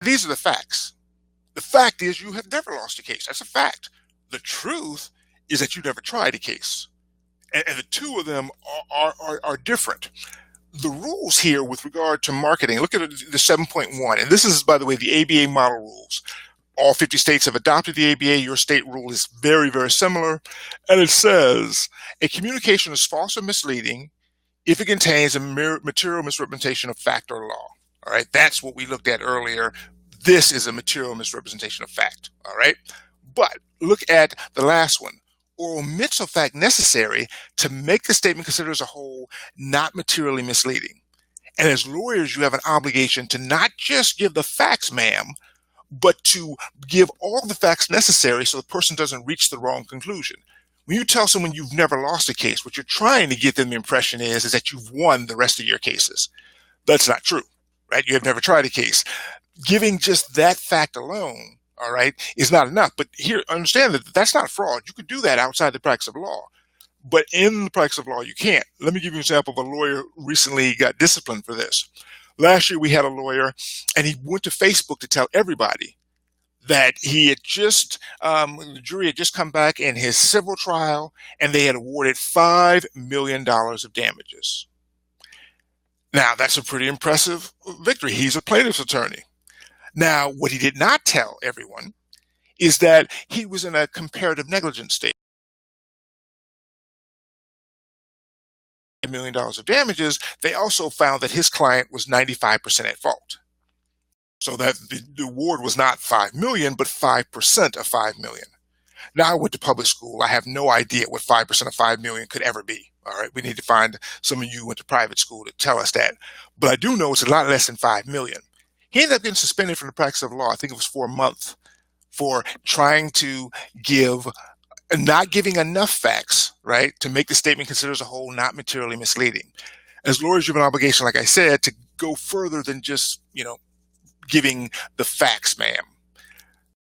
These are the facts. The fact is you have never lost a case. That's a fact. The truth is that you never tried a case. And the two of them are different. The rules here with regard to marketing, look at the 7.1, and this is, by the way, the ABA model rules. All 50 states have adopted the ABA. Your state rule is very, very similar. And it says a communication is false or misleading if it contains a material misrepresentation of fact or law. All right, that's what we looked at earlier. This is a material misrepresentation of fact. All right, but look at the last one, or omits a fact necessary to make the statement considered as a whole not materially misleading. And as lawyers, you have an obligation to not just give the facts, ma'am, but to give all the facts necessary so the person doesn't reach the wrong conclusion. When you tell someone you've never lost a case, what you're trying to get them the impression is that you've won the rest of your cases. That's not true, right? You have never tried a case. Giving just that fact alone, all right, is not enough. But here, understand that that's not fraud. You could do that outside the practice of law. But in the practice of law, you can't. Let me give you an example of a lawyer who recently got disciplined for this. Last year, we had a lawyer, and he went to Facebook to tell everybody that he had just, the jury had just come back in his civil trial, and they had awarded $5 million of damages. Now, that's a pretty impressive victory. He's a plaintiff's attorney. Now, what he did not tell everyone is that he was in a comparative negligence state. $1 million of damages, they also found that his client was 95% at fault. So that the award was not 5 million, but 5% of 5 million. Now I went to public school. I have no idea what 5% of 5 million could ever be. All right. We need to find some of you who went to private school to tell us that. But I do know it's a lot less than 5 million. He ended up getting suspended from the practice of law. I think it was for a month for trying to give, not giving enough facts, right, to make the statement considered as a whole not materially misleading. As lawyers, you have an obligation, like I said, to go further than just, giving the facts, ma'am.